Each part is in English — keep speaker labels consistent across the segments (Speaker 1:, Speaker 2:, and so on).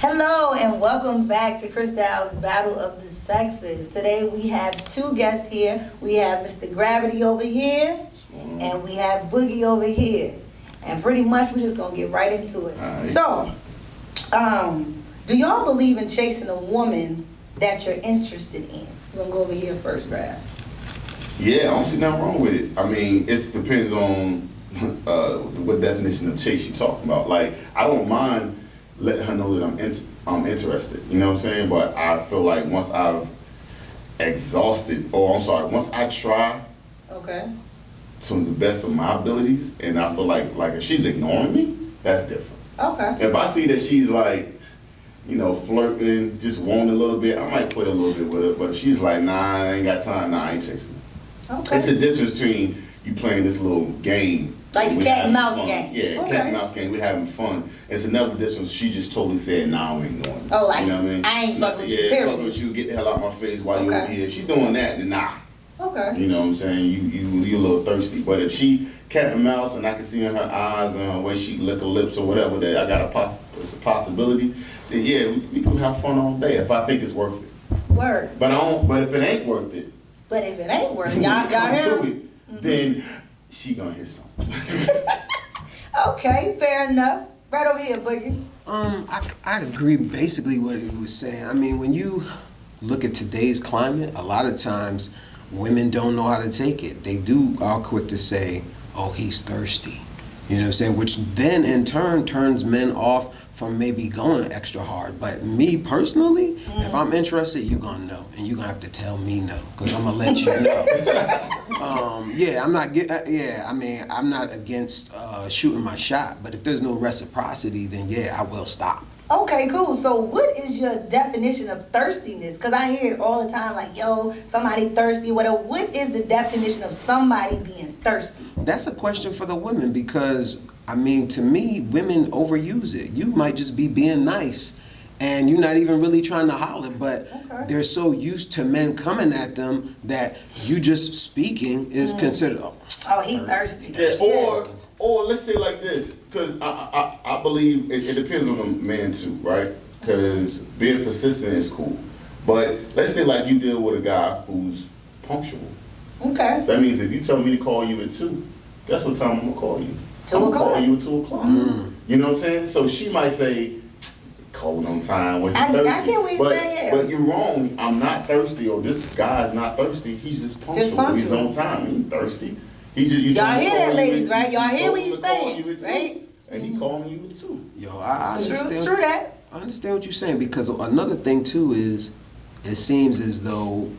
Speaker 1: Hello and welcome back to Christyle's Battle of the Sexes. Today we have two guests here. We have Mr. Gravity over here and we have Boogie over here. And pretty much we're just gonna get right into it.
Speaker 2: Right.
Speaker 1: So, do y'all believe in chasing a woman that you're interested in? We're gonna go over here first, Grav.
Speaker 2: Yeah, I don't see nothing wrong with it. I mean, it depends on what definition of chase you're talking about. Like, I don't mind letting her know that I'm interested. You know what I'm saying? But I feel like once I've once I try to the best of my abilities, and I feel like if she's ignoring me, that's different.
Speaker 1: Okay.
Speaker 2: If I see that she's like, you know, flirting, just wanting a little bit, I might play a little bit with her. But if she's like, nah, I ain't got time, nah, I ain't chasing her.
Speaker 1: Okay.
Speaker 2: It's the difference between you playing this little game.
Speaker 1: Like the cat and mouse game.
Speaker 2: Yeah,
Speaker 1: Okay.
Speaker 2: cat and mouse game. We're having fun. It's another difference. She just totally said, nah, I ain't doing it.
Speaker 1: Oh, like,
Speaker 2: you know what I mean?
Speaker 1: I ain't fucking with you,
Speaker 2: Yeah,
Speaker 1: period.
Speaker 2: fuck with you. Get the hell out my face while you're over here. If she doing that, then nah.
Speaker 1: Okay.
Speaker 2: You know what I'm saying? You a little thirsty. But if she cat and mouse and I can see in her eyes and her way she lick her lips or whatever that I got it's a possibility, then yeah, we can have fun all day if I think it's worth it.
Speaker 1: Word.
Speaker 2: But if it ain't worth it,
Speaker 1: y'all
Speaker 2: come
Speaker 1: hear
Speaker 2: to
Speaker 1: me?
Speaker 2: it, then she gonna hear something.
Speaker 1: Okay, fair enough. Right over here, Boogie.
Speaker 3: I agree basically what he was saying. I mean, when you look at today's climate, a lot of times women don't know how to take it. They are quick to say, oh, he's thirsty. You know what I'm saying? Which then in turn turns men off from maybe going extra hard. But me personally, if I'm interested, you're gonna know. And you're gonna have to tell me no, because I'm gonna let you know. I'm not against shooting my shot, but if there's no reciprocity, then yeah, I will stop.
Speaker 1: Okay, cool. So what is your definition of thirstiness? Because I hear it all the time, like, yo, somebody thirsty, whatever. What is the definition of somebody being thirsty?
Speaker 3: That's a question for the women because, I mean, to me, women overuse it. You might just be being nice and you're not even really trying to holler, but they're so used to men coming at them that you just speaking is considered,
Speaker 1: he thirsty.
Speaker 2: Yeah, or let's say like this, because I believe it depends on the man too, right? Because being persistent is cool. But let's say like you deal with a guy who's punctual.
Speaker 1: Okay.
Speaker 2: That means if you tell me to call you at 2, guess what time I'm gonna call you?
Speaker 1: 2
Speaker 2: I'm
Speaker 1: o'clock.
Speaker 2: gonna call you at 2 o'clock. You know what I'm saying? So she might say, calling on time when you're thirsty.
Speaker 1: I get what you're saying, yeah.
Speaker 2: But you're wrong. I'm not thirsty, or this guy's not thirsty. He's just punctual. He's on time. He ain't thirsty.
Speaker 1: Y'all hear that, ladies, right? Y'all hear what he's saying, right?
Speaker 2: And he calling you at 2.
Speaker 3: Yo, I understand.
Speaker 1: True that.
Speaker 3: I understand what you're saying because another thing too is it seems as though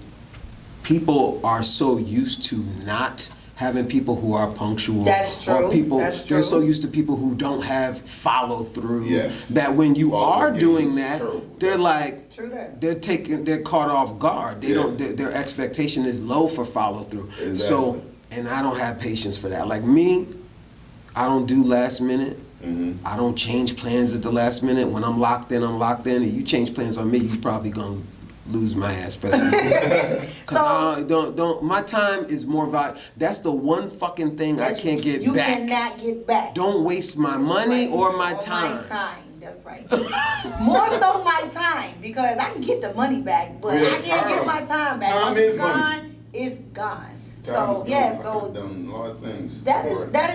Speaker 3: people are so used to not having people who are punctual.
Speaker 1: That's true.
Speaker 3: Or people,
Speaker 1: That's true.
Speaker 3: they're so used to people who don't have follow through.
Speaker 2: Yes.
Speaker 3: That when you are doing that,
Speaker 2: terrible.
Speaker 3: they're like,
Speaker 1: True that.
Speaker 3: they're caught off guard. They don't. Their expectation is low for follow through.
Speaker 2: Exactly.
Speaker 3: So, and I don't have patience for that. Like me, I don't do last minute. I don't change plans at the last minute. When I'm locked in, I'm locked in. If you change plans on me, you probably gonna lose my ass for that. Cause my time is more valuable. That's the one fucking thing I can't get
Speaker 1: you
Speaker 3: back.
Speaker 1: You cannot get back.
Speaker 3: Don't waste my money or my time.
Speaker 1: That's right. More so my time, because I can get the money back, but I can't get my time back.
Speaker 2: Time
Speaker 1: Once it's
Speaker 2: is
Speaker 1: gone,
Speaker 2: money.
Speaker 1: it's gone.
Speaker 2: So
Speaker 1: Done
Speaker 2: a lot of things.
Speaker 1: that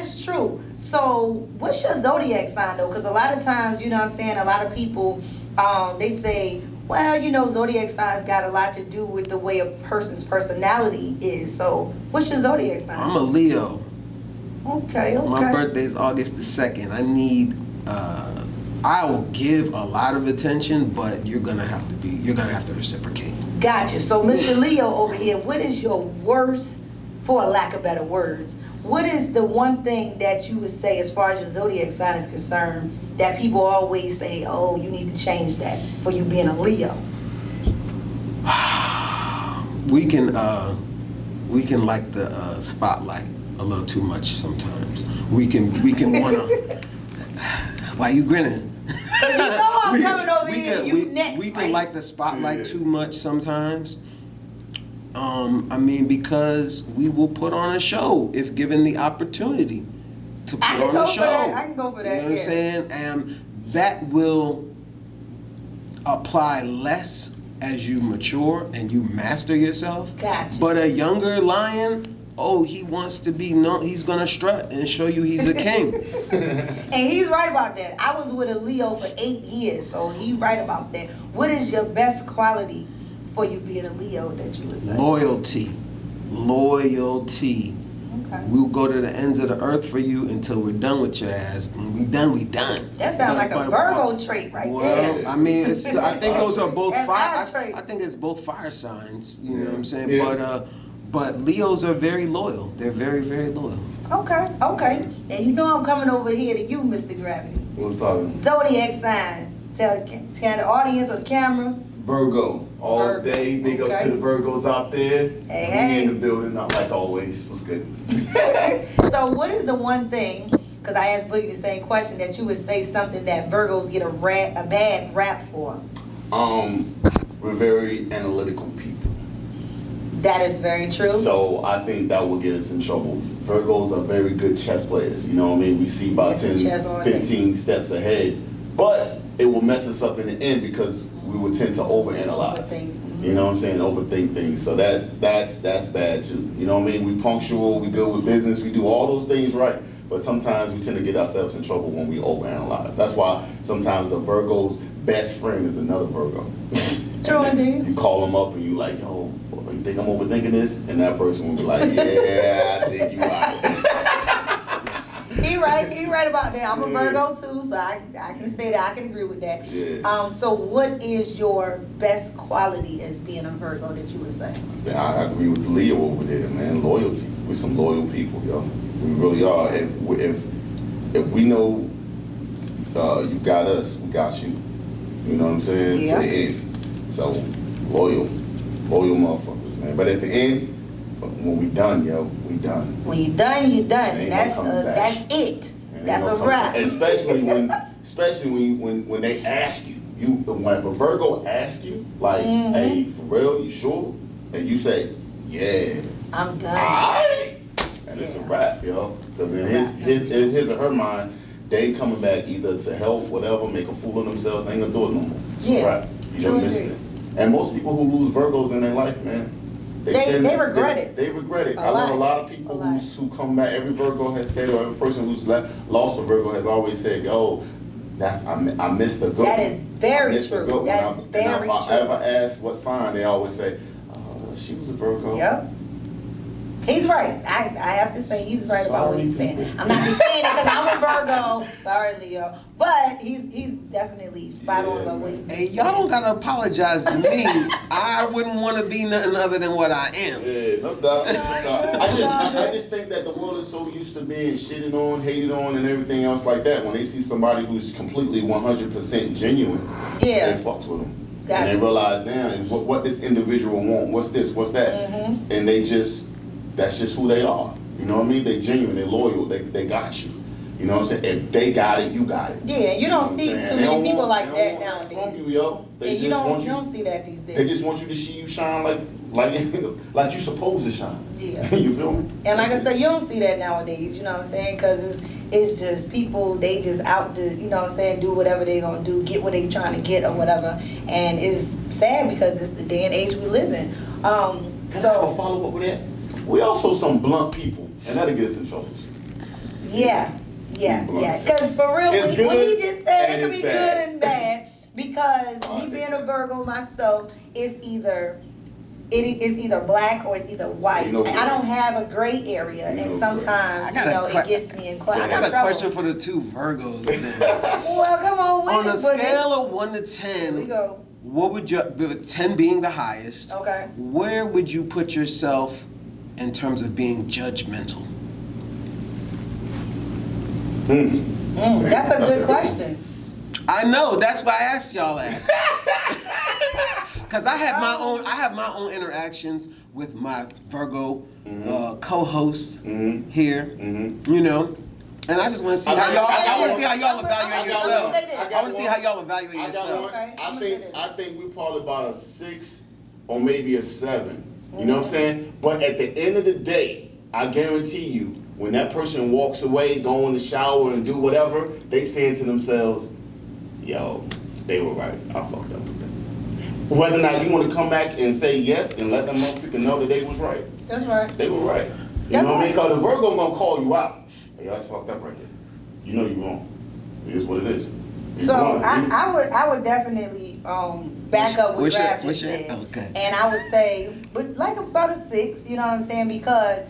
Speaker 1: is true. So what's your zodiac sign though? Because a lot of times, you know what I'm saying, a lot of people they say, well, you know, zodiac signs got a lot to do with the way a person's personality is. So what's your zodiac sign?
Speaker 3: I'm a Leo.
Speaker 1: Okay.
Speaker 3: My birthday's August the 2nd. I will give a lot of attention, but you're gonna have to reciprocate.
Speaker 1: Gotcha. So Mr. Leo over here, what is your worst, for a lack of better words, what is the one thing that you would say as far as your zodiac sign is concerned that people always say, oh, you need to change that for you being a Leo?
Speaker 3: We can like the spotlight a little too much sometimes. We can wanna. Why you grinning?
Speaker 1: You know I'm coming over here. You next.
Speaker 3: We can like the spotlight too much sometimes. I mean, because we will put on a show if given the opportunity to put on a show.
Speaker 1: I can go for that.
Speaker 3: You know what I'm saying? And that will apply less as you mature and you master yourself.
Speaker 1: Gotcha.
Speaker 3: But a younger lion, he wants to be known. He's gonna strut and show you he's a king.
Speaker 1: And he's right about that. I was with a Leo for 8 years, so he's right about that. What is your best quality for you being a Leo that you would say?
Speaker 3: Loyalty.
Speaker 1: Okay.
Speaker 3: We'll go to the ends of the earth for you until we're done with your ass. When we done, we done.
Speaker 1: That sounds like a Virgo trait right there.
Speaker 3: I mean, I think those are both
Speaker 1: That's
Speaker 3: fire.
Speaker 1: our trait.
Speaker 3: I think it's both fire signs. You know what I'm saying?
Speaker 2: Yeah.
Speaker 3: But Leos are very loyal. They're very, very loyal.
Speaker 1: Okay. And you know I'm coming over here to you, Mr. Gravity.
Speaker 2: What's poppin'?
Speaker 1: Zodiac sign. Tell the audience or the camera.
Speaker 2: Virgo. All
Speaker 1: Virgo.
Speaker 2: day. Big ups
Speaker 1: Okay.
Speaker 2: to the Virgos out there.
Speaker 1: Hey.
Speaker 2: We in the building, not like always. What's good?
Speaker 1: So what is the one thing, because I asked Boogie the same question, that you would say something that Virgos get a bad rap for?
Speaker 2: We're very analytical people.
Speaker 1: That is very true.
Speaker 2: So I think that will get us in trouble. Virgos are very good chess players. You know what I mean? We see about
Speaker 1: Get some
Speaker 2: 10,
Speaker 1: chess on
Speaker 2: 15 steps ahead. But it will mess us up in the end because we would tend to overanalyze.
Speaker 1: Overthink.
Speaker 2: You know what I'm saying? Overthink things. So that's bad too. You know what I mean? We punctual, we good with business, we do all those things right. But sometimes we tend to get ourselves in trouble when we overanalyze. That's why sometimes a Virgo's best friend is another Virgo.
Speaker 1: True indeed.
Speaker 2: You call them up and you like, yo, you think I'm overthinking this? And that person will be like, yeah, I think you are.
Speaker 1: He right about that. I'm a Virgo too, so I can say that. I can agree with that.
Speaker 2: Yeah.
Speaker 1: So what is your best quality as being a Virgo that you would say?
Speaker 2: I agree with Leo over there, man. Loyalty. We're some loyal people, yo. We really are. If we know you got us, we got you. You know what I'm saying?
Speaker 1: Yeah.
Speaker 2: To the end. So loyal motherfuckers, man. But at the end, when we done, yo, we done.
Speaker 1: When you're done, you're done.
Speaker 2: Ain't
Speaker 1: That's
Speaker 2: no coming back.
Speaker 1: it.
Speaker 2: And
Speaker 1: That's
Speaker 2: ain't
Speaker 1: a
Speaker 2: no
Speaker 1: wrap.
Speaker 2: coming- Especially when they ask you, when a Virgo asks you, like,
Speaker 1: Mm-hmm.
Speaker 2: hey, for real, you sure? And you say, yeah.
Speaker 1: I'm done.
Speaker 2: Alright. And it's a
Speaker 1: Yeah.
Speaker 2: wrap, yo. Because in his or her mind, they coming back either to help, whatever, make a fool of themselves, they ain't gonna do it no more. It's
Speaker 1: Yeah.
Speaker 2: a wrap. You
Speaker 1: True
Speaker 2: done missed
Speaker 1: indeed.
Speaker 2: it. And most people who lose Virgos in their life, man,
Speaker 1: They regret it.
Speaker 2: They regret it.
Speaker 1: A
Speaker 2: I know
Speaker 1: lot.
Speaker 2: a lot of people
Speaker 1: A lot.
Speaker 2: who come back, every Virgo has said, or every person who's lost a Virgo has always said, yo, I missed the good
Speaker 1: That
Speaker 2: one.
Speaker 1: is very
Speaker 2: I missed the
Speaker 1: true.
Speaker 2: good one."
Speaker 1: That's
Speaker 2: And
Speaker 1: very
Speaker 2: if I
Speaker 1: true.
Speaker 2: ever ask what sign, they always say, she was a Virgo.
Speaker 1: Yep. He's right. I have to say he's right about what he's
Speaker 2: Sorry,
Speaker 1: saying.
Speaker 2: people.
Speaker 1: I'm not just saying it because I'm a Virgo. Sorry, Leo. But he's definitely spot on about what he's
Speaker 3: Hey, y'all don't gotta apologize to me. I wouldn't want to be nothing other than what I am.
Speaker 2: Yeah, no doubt. No doubt. I just think that the world is so used to being shitted on, hated on, and everything else like that. When they see somebody who's completely 100% genuine,
Speaker 1: Yeah.
Speaker 2: they fucks with them.
Speaker 1: Gotcha.
Speaker 2: And they realize now is what this individual want. What's this? What's that?
Speaker 1: Mm-hmm.
Speaker 2: And that's just who they are. You know what I mean? They genuine. They loyal. They got you. You know what I'm saying? If they got it, you got it.
Speaker 1: Yeah, you don't see
Speaker 2: know what I'm
Speaker 1: too
Speaker 2: saying?
Speaker 1: many
Speaker 2: They
Speaker 1: people
Speaker 2: don't
Speaker 1: like
Speaker 2: want-
Speaker 1: that
Speaker 2: they don't want
Speaker 1: nowadays.
Speaker 2: From you, yo. They
Speaker 1: Yeah, you
Speaker 2: just want
Speaker 1: don't
Speaker 2: you.
Speaker 1: see that these days.
Speaker 2: They just want you to see you shine like you supposed to shine.
Speaker 1: Yeah.
Speaker 2: You feel me?
Speaker 1: And like I
Speaker 2: That's
Speaker 1: said,
Speaker 2: it.
Speaker 1: you don't see that nowadays, you know what I'm saying? Because it's just people, they just out to, you know what I'm saying, do whatever they gonna do, get what they trying to get or whatever. And it's sad because it's the day and age we live in.
Speaker 2: Can I have a
Speaker 1: So,
Speaker 2: follow up with that? We also some blunt people, and that'll get us in trouble too.
Speaker 1: yeah.
Speaker 2: Blunt.
Speaker 1: Because for real,
Speaker 2: It's
Speaker 1: what
Speaker 2: good
Speaker 1: he just said,
Speaker 2: and
Speaker 1: it can
Speaker 2: it's
Speaker 1: be
Speaker 2: bad.
Speaker 1: good and bad. Because
Speaker 2: Oh, I
Speaker 1: me
Speaker 2: take
Speaker 1: being
Speaker 2: that.
Speaker 1: a Virgo myself, it's either black or it's either white.
Speaker 2: You know
Speaker 1: I don't have a gray area,
Speaker 2: You know
Speaker 1: and
Speaker 2: gray.
Speaker 1: sometimes,
Speaker 3: I got a
Speaker 1: it gets me in
Speaker 3: I got a
Speaker 1: trouble.
Speaker 3: question for the two Virgos then.
Speaker 1: Well, come on, with
Speaker 3: On a
Speaker 1: it, Boogie.
Speaker 3: scale of 1 to
Speaker 1: Here we
Speaker 3: 10,
Speaker 1: go.
Speaker 3: what would you, with 10 being the highest,
Speaker 1: Okay.
Speaker 3: where would you put yourself in terms of being judgmental?
Speaker 1: That's a good question.
Speaker 3: I know, that's why I asked y'all that. Cause I have my own interactions with my Virgo co-hosts here, you know, and I just want to see how y'all. I want to see how y'all evaluate yourself. I want to see how y'all evaluate
Speaker 2: I got
Speaker 3: yourself.
Speaker 2: one.
Speaker 1: Okay,
Speaker 2: I think we probably about a 6 or maybe a 7. You know what I'm saying? But at the end of the day, I guarantee you, when that person walks away, go in the shower and do whatever, they saying to themselves, "Yo, they were right. I fucked up." Whether or not you want to come back and say yes and let them motherfucker know that they was right.
Speaker 1: That's right.
Speaker 2: They were right. You
Speaker 1: That's
Speaker 2: know what I
Speaker 1: right.
Speaker 2: mean? Because the Virgo gonna call you out. Hey, that's fucked up right there. You know you wrong. It is what it is. You
Speaker 1: So
Speaker 2: wrong.
Speaker 1: I would definitely back up what Grab just said.
Speaker 3: Okay.
Speaker 1: And I would say, but like about a 6, you know what I'm saying? Because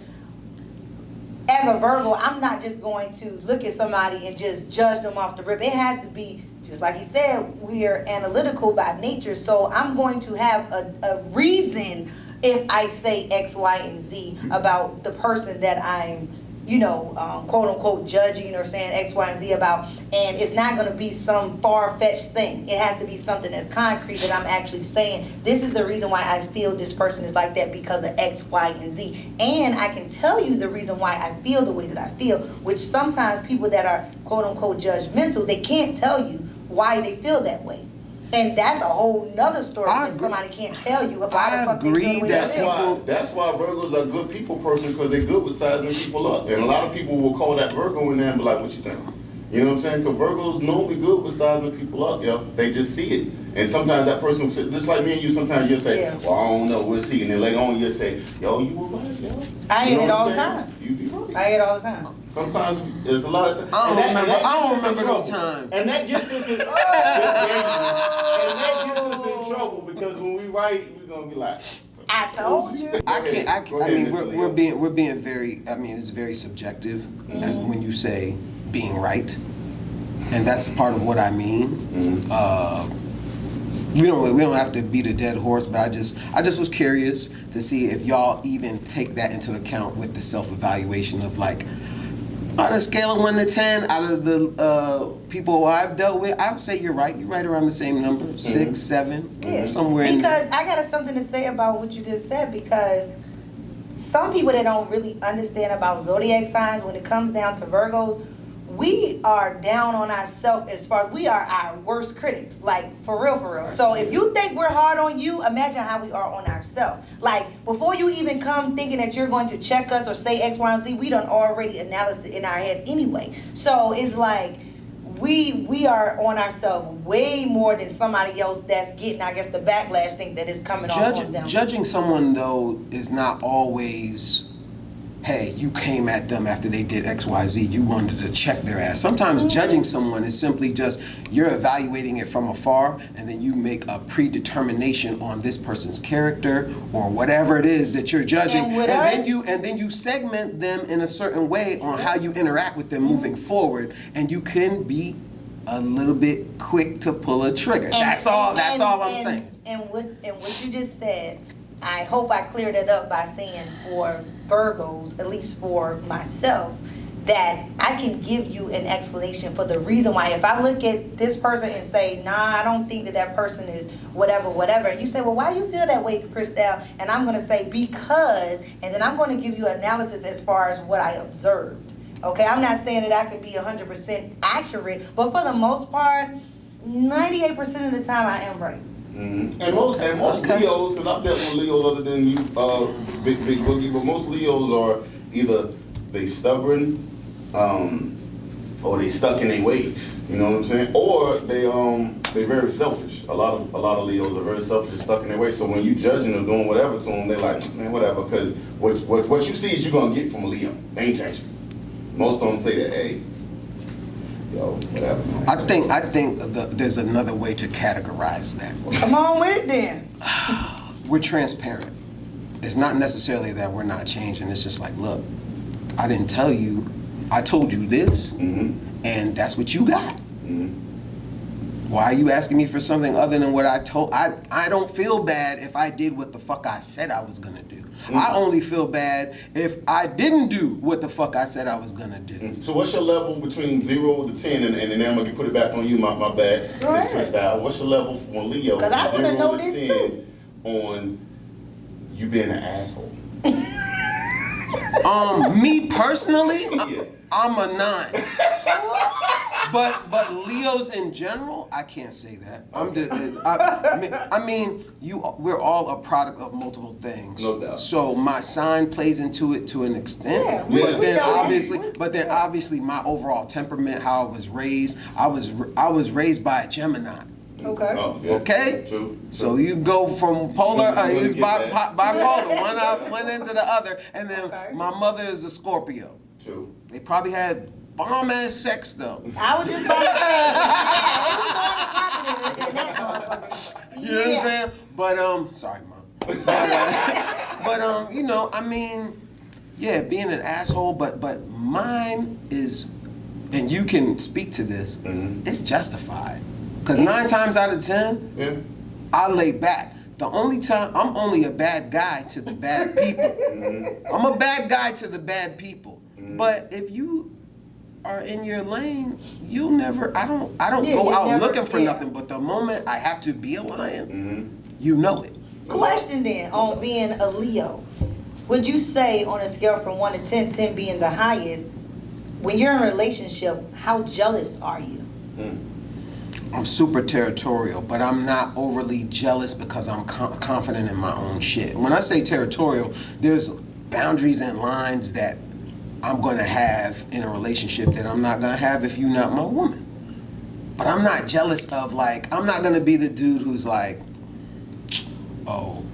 Speaker 1: as a Virgo, I'm not just going to look at somebody and just judge them off the rip. It has to be, just like he said, we are analytical by nature. So I'm going to have a reason if I say X, Y, and Z about the person that I'm, you know, quote unquote judging or saying X, Y, and Z about. And it's not going to be some far-fetched thing. It has to be something that's concrete that I'm actually saying, this is the reason why I feel this person is like that because of X, Y, and Z. And I can tell you the reason why I feel the way that I feel, which sometimes people that are quote unquote judgmental, they can't tell you why they feel that way. And that's a whole nother story that somebody can't tell you about the fuck they feel the way they feel.
Speaker 2: That's why Virgos are good people person, because they're good with sizing people up. And a lot of people will call that Virgo in there and be like, what you think? You know what I'm saying? Because Virgos normally good with sizing people up, yo. They just see it. And sometimes that person will say, just like me and you, sometimes you'll say, well, I don't know, we'll see. And then later on you'll say, yo, you were right, yo.
Speaker 1: I hear it all the time.
Speaker 2: You be right.
Speaker 1: I hear it all the time.
Speaker 2: Sometimes there's a lot of times.
Speaker 3: I don't remember no time.
Speaker 2: And that gets us in, and that gets us in trouble because when we write, we're gonna be like,
Speaker 1: I told you.
Speaker 3: We're being very, it's very subjective as when you say being right. And that's part of what I mean. We don't have to beat a dead horse, but I just was curious to see if y'all even take that into account with the self-evaluation of like, on a scale of 1 to 10, out of the people I've dealt with, I would say you're right. You're right around the same number, 6, 7, somewhere in there.
Speaker 1: Because I got something to say about what you just said, because some people that don't really understand about zodiac signs, when it comes down to Virgos, we are down on ourselves as far as we are our worst critics, like for real, for real. So if you think we're hard on you, imagine how we are on ourselves. Like before you even come thinking that you're going to check us or say X, Y, and Z, we done already analyzed it in our head anyway. So it's like we are on ourselves way more than somebody else that's getting, I guess, the backlash thing that is coming off on them.
Speaker 3: Judging someone though is not always, hey, you came at them after they did X, Y, Z, you wanted to check their ass. Sometimes judging someone is simply just, you're evaluating it from afar, and then you make a predetermination on this person's character or whatever it is that you're judging, and then you segment them in a certain way on how you interact with them moving forward, and you can be a little bit quick to pull a trigger. That's all I'm saying.
Speaker 1: And what you just said, I hope I cleared it up by saying for Virgos, at least for myself, that I can give you an explanation for the reason why. If I look at this person and say, nah, I don't think that person is whatever, and you say, well, why you feel that way, Christyle? And I'm going to say, because, and then I'm going to give you analysis as far as what I observed. Okay, I'm not saying that I can be 100% accurate, but for the most part, 98% of the time I am right.
Speaker 2: And most Leos, because I've dealt with Leos other than you, Big Boogie, but most Leos are either they stubborn, or they stuck in their ways. You know what I'm saying? Or they're very selfish. A lot of Leos are very selfish, stuck in their ways. So when you judging them, doing whatever to them, they're like, man, whatever. Because what you see is you're gonna get from a Leo. They ain't changing. Most of them say that, hey, yo, whatever. Man.
Speaker 3: I think there's another way to categorize that.
Speaker 1: Come on with it then.
Speaker 3: We're transparent. It's not necessarily that we're not changing. It's just like, look, I didn't tell you. I told you this, and that's what you got. Why are you asking me for something other than what I told? I don't feel bad if I did what the fuck I said I was gonna do. I only feel bad if I didn't do what the fuck I said I was gonna do.
Speaker 2: So what's your level between 0 to 10, and then I'm gonna put it back on you, my bad, Miss Christyle. What's your level for Leo?
Speaker 1: Because I want to know this
Speaker 2: 10
Speaker 1: too.
Speaker 2: On you being an asshole.
Speaker 3: Me personally, I'm a 9. But Leos in general, I can't say that. We're all a product of multiple things.
Speaker 2: No doubt.
Speaker 3: So my sign plays into it to an extent.
Speaker 1: Yeah,
Speaker 3: but then obviously my overall temperament, how I was raised. I was raised by a Gemini.
Speaker 1: Okay.
Speaker 2: Oh, yeah.
Speaker 3: Okay?
Speaker 2: True.
Speaker 3: So you go from polar,
Speaker 2: You
Speaker 3: he's
Speaker 2: get that.
Speaker 3: bipolar, one end to the other, and then
Speaker 1: Okay.
Speaker 3: my mother is a Scorpio.
Speaker 2: True.
Speaker 3: They probably had bomb-ass sex, though.
Speaker 1: I was just about to say, it was on the property.
Speaker 3: You know what I'm saying? But, sorry, Mom. But, you know, I mean, yeah, being an asshole, but mine is, and you can speak to this, it's justified. Because 9 times out of 10,
Speaker 2: Yeah.
Speaker 3: I lay back. The only time, I'm only a bad guy to the bad people. I'm a bad guy to the bad people. But if you are in your lane, you'll never, I don't
Speaker 1: Yeah,
Speaker 3: go
Speaker 1: you
Speaker 3: out
Speaker 1: never-
Speaker 3: looking for
Speaker 1: yeah.
Speaker 3: nothing. But the moment I have to be a lion, you know it.
Speaker 1: Question then on being a Leo. Would you say on a scale from 1 to 10, 10 being the highest, when you're in a relationship, how jealous are you?
Speaker 3: I'm super territorial, but I'm not overly jealous because I'm confident in my own shit. When I say territorial, there's boundaries and lines that I'm gonna have in a relationship that I'm not gonna have if you're not my woman. But I'm not jealous of, like, I'm not gonna be the dude who's like, oh,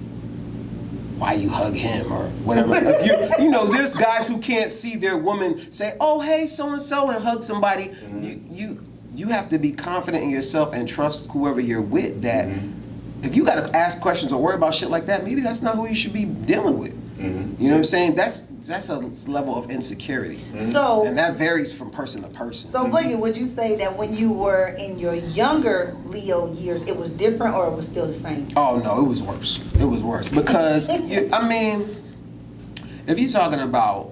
Speaker 3: why you hug him or whatever. If you know, there's guys who can't see their woman say, oh, hey, so-and-so, and hug somebody. You have to be confident in yourself and trust whoever you're with that if you gotta ask questions or worry about shit like that, maybe that's not who you should be dealing with. You know what I'm saying? That's a level of insecurity.
Speaker 1: So,
Speaker 3: And that varies from person to person.
Speaker 1: so Boogie, would you say that when you were in your younger Leo years, it was different or it was still the same?
Speaker 3: Oh no, it was worse. It was worse because I mean, if you're talking about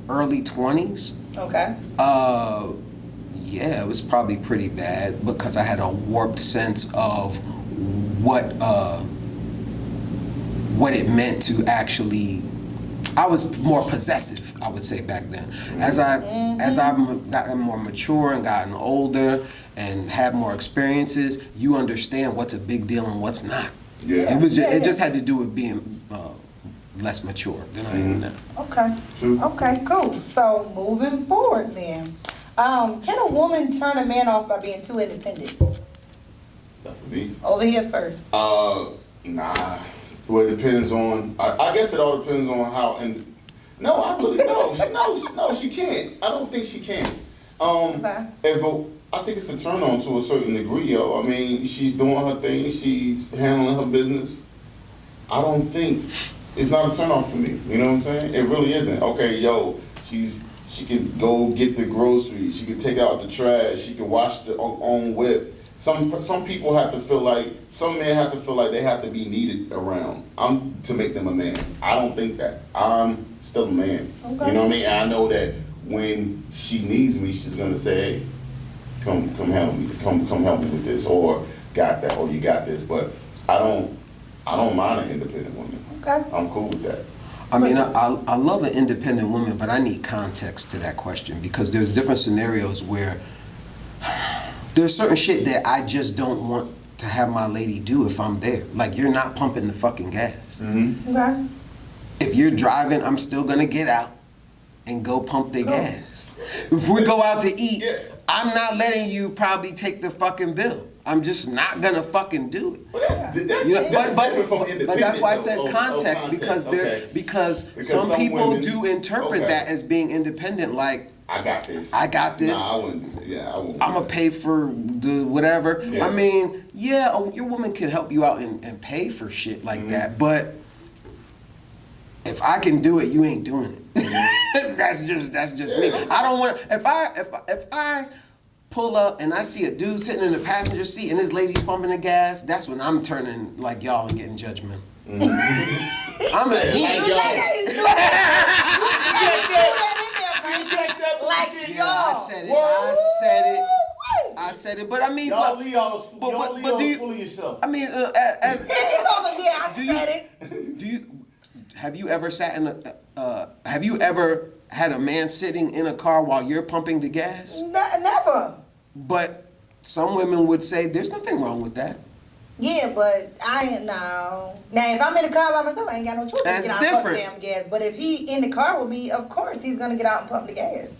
Speaker 3: early 20s,
Speaker 1: Okay.
Speaker 3: yeah, it was probably pretty bad because I had a warped sense of what it meant to actually. I was more possessive, I would say, back then. As I've gotten more mature and gotten older and had more experiences, you understand what's a big deal and what's not.
Speaker 2: Yeah.
Speaker 3: It just had to do with being less mature than I am now.
Speaker 1: Okay.
Speaker 2: True.
Speaker 1: Okay, cool. So moving forward then. Can a woman turn a man off by being too independent?
Speaker 2: That's for me.
Speaker 1: Over here first.
Speaker 2: Nah. Well, it depends on. I guess it all depends on how. And no, I really no, she can't. I don't think she can.
Speaker 1: Okay.
Speaker 2: I think it's a turn on to a certain degree, yo. I mean, she's doing her thing. She's handling her business. I don't think it's not a turn off for me. You know what I'm saying? It really isn't. Okay, yo, she can go get the groceries. She can take out the trash. She can wash the own whip. Some people have to feel like, some men have to feel like they have to be needed around. To make them a man. I don't think that. I'm still a man.
Speaker 1: Okay.
Speaker 2: You know what I mean? And I know that when she needs me, she's gonna say, hey, come help me. Come help me with this, or got that, or you got this. But I don't mind an independent woman.
Speaker 1: Okay.
Speaker 2: I'm cool with that.
Speaker 3: I mean, I love an independent woman, but I need context to that question because there's different scenarios where there's certain shit that I just don't want to have my lady do if I'm there. Like, you're not pumping the fucking gas.
Speaker 1: Okay.
Speaker 3: If you're driving, I'm still gonna get out and go pump the gas. If we go out to eat, I'm not letting you probably take the fucking bill. I'm just not gonna fucking do it.
Speaker 2: Well, that's
Speaker 3: You know,
Speaker 2: different from
Speaker 3: but
Speaker 2: independent.
Speaker 3: that's why I said
Speaker 2: though.
Speaker 3: context, because
Speaker 2: okay.
Speaker 3: because some
Speaker 2: some
Speaker 3: people
Speaker 2: women-
Speaker 3: do interpret
Speaker 2: okay.
Speaker 3: that as being independent, like
Speaker 2: I got this.
Speaker 3: I got this.
Speaker 2: Nah, I wouldn't. Yeah, I wouldn't.
Speaker 3: I'm gonna pay for the whatever.
Speaker 2: Yeah.
Speaker 3: I mean, yeah, your woman can help you out and pay for shit like that, but if I can do it, you ain't doing it. That's just me. I don't want. If I pull up and I see a dude sitting in the passenger seat and his lady's pumping the gas, that's when I'm turning like y'all and getting judgmental. I'm a
Speaker 1: Like
Speaker 3: yeah, I said it, but I mean,
Speaker 4: Y'all
Speaker 3: but
Speaker 4: Leo's
Speaker 3: do you,
Speaker 4: full of yourself.
Speaker 3: I mean, as
Speaker 1: It's also, yeah, I said it.
Speaker 3: do you have you ever sat in have you ever had a man sitting in a car while you're pumping the gas?
Speaker 1: Never.
Speaker 3: But some women would say there's nothing wrong with that.
Speaker 1: Yeah, but I ain't no. Now, if I'm in the car by myself, I ain't got no choice
Speaker 3: That's
Speaker 1: to get out and pump the
Speaker 3: different.
Speaker 1: damn gas. But if he in the car with me, of course he's gonna get out and pump the gas.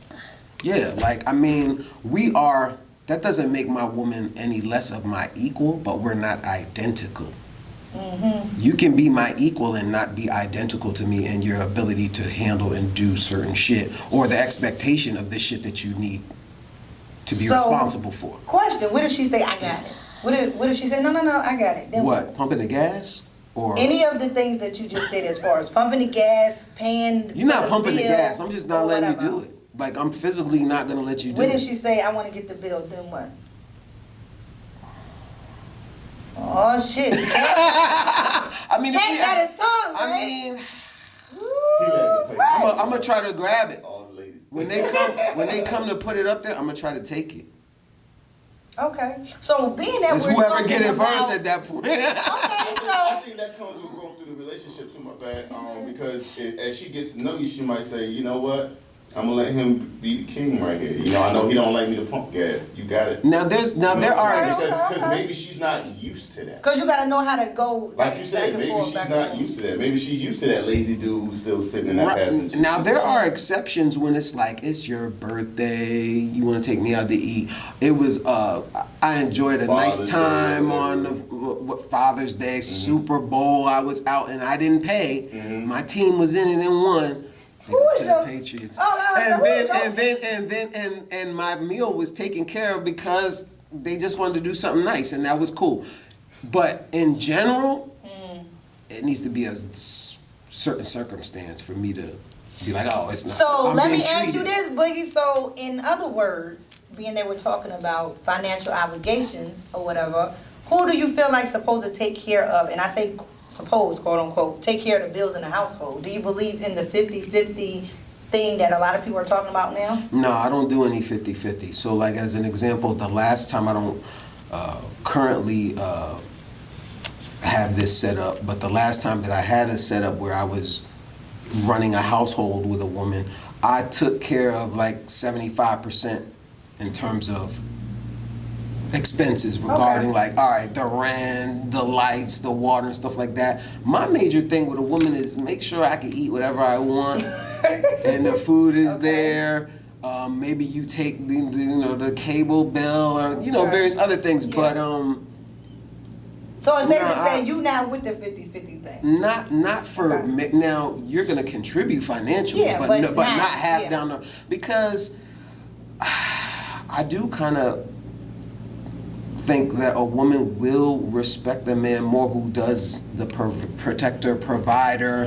Speaker 3: Yeah, like I mean, we are that doesn't make my woman any less of my equal, but we're not identical. You can be my equal and not be identical to me in your ability to handle and do certain shit, or the expectation of the shit that you need to be responsible for.
Speaker 1: Question, what if she say, I got it? What if she say, no, I got it? Then
Speaker 3: What, pumping the gas? Or
Speaker 1: any of the things that you just said as far as pumping the gas, paying
Speaker 3: you're not
Speaker 1: for
Speaker 3: pumping the
Speaker 1: bill,
Speaker 3: gas, I'm just not
Speaker 1: or
Speaker 3: letting
Speaker 1: whatever.
Speaker 3: you do it. Like, I'm physically not gonna let you do
Speaker 1: What
Speaker 3: it.
Speaker 1: if she say, I want to get the bill, then what? Oh, shit.
Speaker 3: I mean, if
Speaker 1: Can't
Speaker 3: she-
Speaker 1: got his tongue,
Speaker 3: I
Speaker 1: right?
Speaker 3: mean,
Speaker 2: He let me pay.
Speaker 3: I'm gonna try to grab it.
Speaker 2: All the ladies.
Speaker 3: When they come to put it up there, I'm gonna try to take it.
Speaker 1: Okay. So being that
Speaker 3: It's
Speaker 1: we're
Speaker 3: whoever
Speaker 1: talking
Speaker 3: get it
Speaker 1: about,
Speaker 3: first at that point.
Speaker 1: Okay,
Speaker 2: I
Speaker 1: so
Speaker 2: think that comes with growth through the relationship too, my bad. Because as she gets to know you, she might say, you know what, I'm gonna let him be the king right here. You know, I know he don't like me to pump gas. You got it.
Speaker 3: Now there are
Speaker 2: Because maybe she's not used to that.
Speaker 1: because you got to know how to go
Speaker 2: Like you said,
Speaker 1: back and
Speaker 2: maybe
Speaker 1: forth,
Speaker 2: she's
Speaker 1: back
Speaker 2: not
Speaker 1: and forth.
Speaker 2: used to that. Maybe she's used to that lazy dude who's still sitting in that passenger.
Speaker 3: Now there are exceptions when it's like it's your birthday, you want to take me out to eat. It was I enjoyed a nice
Speaker 2: Father's
Speaker 3: time
Speaker 2: Day,
Speaker 3: on the Father's Day, Super Bowl. I was out and I didn't pay. My team was in it and won.
Speaker 1: Who was
Speaker 3: To the
Speaker 1: your-
Speaker 3: Patriots.
Speaker 1: Oh,
Speaker 3: and
Speaker 1: who was
Speaker 3: then
Speaker 1: your
Speaker 3: and my meal was taken care of because they just wanted to do something nice and that was cool. But in general, it needs to be a certain circumstance for me to be like, oh, it's not.
Speaker 1: So
Speaker 3: I'm
Speaker 1: let me
Speaker 3: being
Speaker 1: ask you
Speaker 3: treated.
Speaker 1: this, Boogie. So in other words, being that we're talking about financial obligations or whatever, who do you feel like supposed to take care of? And I say suppose, quote unquote, take care of the bills in the household. Do you believe in the 50-50 thing that a lot of people are talking about now?
Speaker 3: No, I don't do any 50-50. So like as an example, the last time I don't currently have this set up, but the last time that I had a setup where I was running a household with a woman, I took care of like 75% in terms of expenses regarding like, all right, the rent, the lights, the water and stuff like that. My major thing with a woman is make sure I can eat whatever I want and the food is there. Maybe you take the cable bill or various other things, but
Speaker 1: So it's safe
Speaker 3: No,
Speaker 1: to say you not with the 50-50 thing.
Speaker 3: not for
Speaker 1: Okay.
Speaker 3: now. You're gonna contribute financially,
Speaker 1: Yeah,
Speaker 3: but
Speaker 1: but
Speaker 3: not
Speaker 1: not-
Speaker 3: half
Speaker 1: yeah.
Speaker 3: down the because I do kind of think that a woman will respect a man more who does the protector, provider,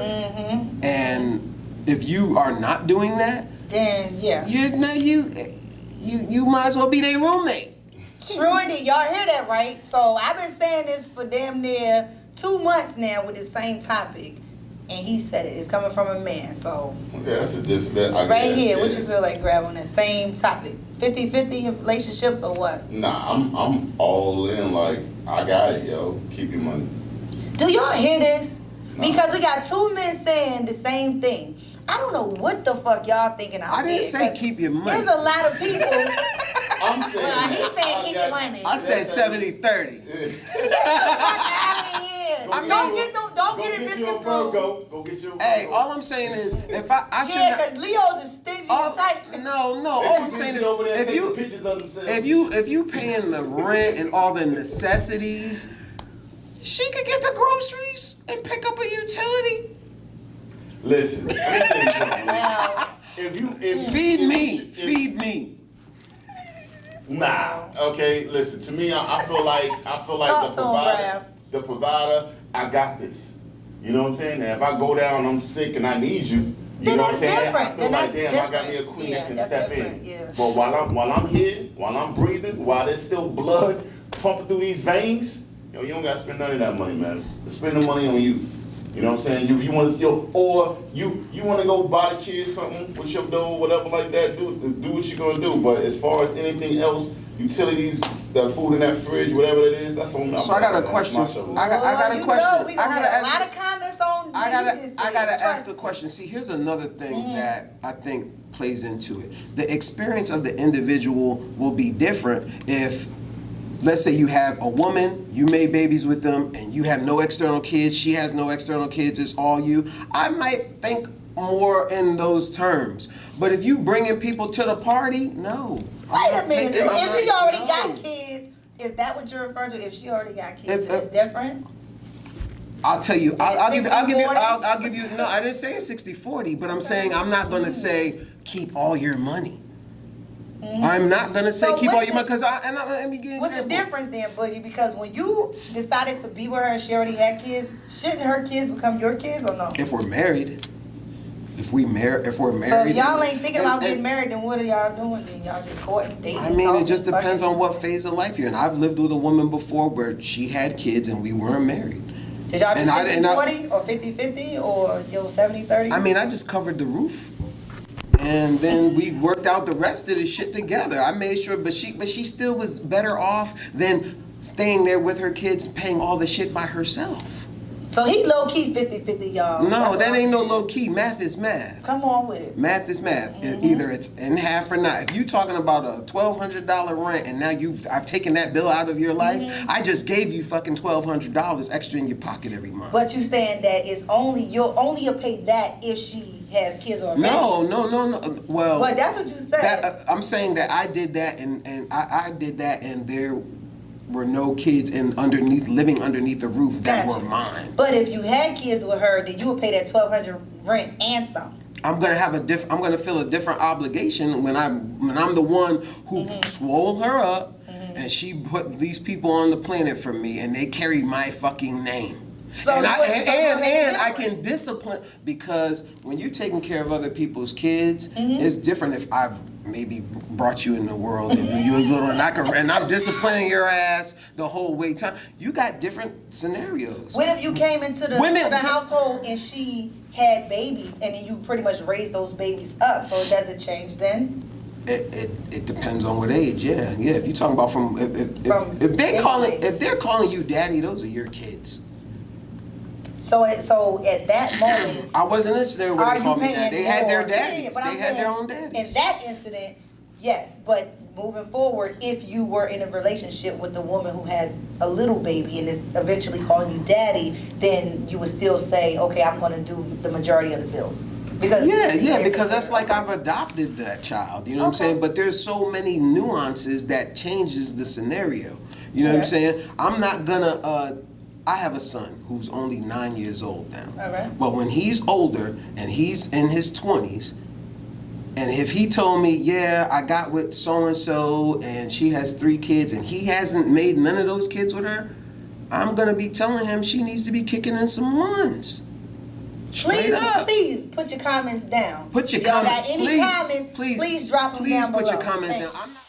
Speaker 3: and if you are not doing that,
Speaker 1: Then yeah.
Speaker 3: you might as well be their roommate.
Speaker 1: True indeed. Y'all hear that, right? So I've been saying this for damn near 2 months now with the same topic. And he said it. It's coming from a man. So
Speaker 2: Okay, that's a different.
Speaker 1: right here, what you feel like, Grab, on that same topic? 50-50 in relationships or what?
Speaker 2: Nah, I'm all in. Like I got it, yo. Keep your money.
Speaker 1: Do y'all hear this?
Speaker 2: No.
Speaker 1: Because we got 2 men saying the same thing. I don't know what the fuck y'all thinking out
Speaker 3: I didn't
Speaker 1: there,
Speaker 3: say
Speaker 1: 'cause
Speaker 3: keep your money.
Speaker 1: There's a lot of people.
Speaker 2: I'm saying.
Speaker 1: Well, he's saying
Speaker 2: I
Speaker 1: keep
Speaker 2: got-
Speaker 1: your money.
Speaker 3: I said 70-30.
Speaker 1: Don't get in business school.
Speaker 2: Virgo. Go get your.
Speaker 3: Hey,
Speaker 2: Virgo.
Speaker 3: all I'm saying is if I
Speaker 1: Yeah,
Speaker 3: should
Speaker 1: because Leo's is stingy and tight.
Speaker 3: no, all I'm saying is if you paying the rent and all the necessities, she could get the groceries and pick up a utility.
Speaker 2: Listen, let me tell you something.
Speaker 1: Well,
Speaker 2: If
Speaker 3: Feed me.
Speaker 2: Nah, okay. Listen to me. I feel like
Speaker 1: Talk to him,
Speaker 2: the provider. I got this. You know what I'm saying? Now, if I go down, I'm sick, and I need you. You
Speaker 1: Then
Speaker 2: know what
Speaker 1: that's
Speaker 2: I'm saying? I
Speaker 1: different.
Speaker 2: feel
Speaker 1: Then
Speaker 2: like
Speaker 1: that's
Speaker 2: damn, I got me a
Speaker 1: different.
Speaker 2: queen
Speaker 1: Yeah,
Speaker 2: that can
Speaker 1: that's
Speaker 2: step
Speaker 1: different,
Speaker 2: in.
Speaker 1: yeah.
Speaker 2: But while I'm here, while I'm breathing, while there's still blood pumping through these veins, yo, you don't gotta spend none of that money, man. Spend the money on you. You know what I'm saying? You want to, or you want to go buy the kids something with your dough, whatever like that. Do what you're gonna do. But as far as anything else, utilities, that food in that fridge, whatever it is, that's on.
Speaker 3: So I got a question. I got a question.
Speaker 1: We gonna get a lot of comments on.
Speaker 3: I gotta ask a
Speaker 1: question.
Speaker 3: question. See, here's another thing that I think plays into it. The experience of the individual will be different if, let's say you have a woman, you made babies with them, and you have no external kids, she has no external kids, it's all you. I might think more in those terms. But if you bringing people to the party, no.
Speaker 1: Wait a minute. So if she already
Speaker 3: no.
Speaker 1: got kids, is that what you're referring to? If she already got kids,
Speaker 3: If-
Speaker 1: it's different.
Speaker 3: I'll tell you. I'll give you.
Speaker 1: 60-40?
Speaker 3: I'll give you. No, I didn't say 60-40, but I'm saying I'm not going to say keep all your money. I'm not going to say
Speaker 1: So
Speaker 3: keep all
Speaker 1: what's
Speaker 3: your money because let me give you an
Speaker 1: What's the
Speaker 3: example.
Speaker 1: difference then, Boogie? Because when you decided to be with her and she already had kids, shouldn't her kids become your kids or no?
Speaker 3: If we're married. If we're married.
Speaker 1: So if y'all ain't thinking about getting
Speaker 3: and-
Speaker 1: married, then what are y'all doing then? Y'all just courting, dating,
Speaker 3: I mean,
Speaker 1: talking,
Speaker 3: it just depends
Speaker 1: fucking?
Speaker 3: on what phase of life you're in. I've lived with a woman before where she had kids and we weren't married.
Speaker 1: Did y'all do
Speaker 3: and I-
Speaker 1: 60-40 or 50-50 or 70-30?
Speaker 3: I mean, I just covered the roof. And then we worked out the rest of the shit together. I made sure, but she still was better off than staying there with her kids, paying all the shit by herself.
Speaker 1: So he low-key 50-50, y'all.
Speaker 3: No,
Speaker 1: That's
Speaker 3: that
Speaker 1: what
Speaker 3: ain't no
Speaker 1: I'm
Speaker 3: low key. Math is math.
Speaker 1: Come on with it.
Speaker 3: Math is math. Either it's in half or not. If you talking about a $1,200 rent and now I've taken that bill out of your life, I just gave you fucking $1,200 extra in your pocket every month.
Speaker 1: But you saying that you'll only pay that if she has kids already.
Speaker 3: No. Well,
Speaker 1: that's what you said.
Speaker 3: I'm saying that I did that and I did that and there were no kids living underneath the roof that
Speaker 1: Gotcha.
Speaker 3: were mine.
Speaker 1: But if you had kids with her, then you would pay that $1,200 rent and some.
Speaker 3: I'm gonna feel a different obligation when I'm the one who swole her up and she put these people on the planet for me and they carry my fucking name.
Speaker 1: So
Speaker 3: and I
Speaker 1: I
Speaker 3: can discipline because when you're taking care of other people's kids, it's different if I've maybe brought you in the world and you was little and I'm disciplining your ass the whole way time. You got different scenarios.
Speaker 1: What if you came into the household and she had babies and then you pretty much raised those babies up? So does it change then?
Speaker 3: It depends on what age. Yeah. If you're talking about if they're calling you daddy, those are your kids.
Speaker 1: So at that moment,
Speaker 3: I wasn't in a scenario where they called me
Speaker 1: paying
Speaker 3: daddy. They had their
Speaker 1: more?
Speaker 3: daddies.
Speaker 1: But
Speaker 3: They
Speaker 1: I'm
Speaker 3: had their
Speaker 1: saying,
Speaker 3: own daddies.
Speaker 1: In that incident, yes. But moving forward, if you were in a relationship with a woman who has a little baby and is eventually calling you daddy, then you would still say, okay, I'm going to do the majority of the bills. Because
Speaker 3: because that's like I've adopted that child. You know what I'm saying? But there's so many nuances that changes the scenario. You know what I'm saying? I'm not gonna. I have a son who's only 9 years old now.
Speaker 1: All right.
Speaker 3: But when he's older and he's in his 20s, and if he told me, yeah, I got with so-and-so and she has 3 kids and he hasn't made none of those kids with her, I'm going to be telling him she needs to be kicking in some ones.
Speaker 1: Please put your comments down.
Speaker 3: Put your
Speaker 1: If y'all
Speaker 3: comments.
Speaker 1: got any comments, please drop them down below.
Speaker 3: Please put your comments
Speaker 1: Thank
Speaker 3: down.
Speaker 1: you.
Speaker 3: I'm not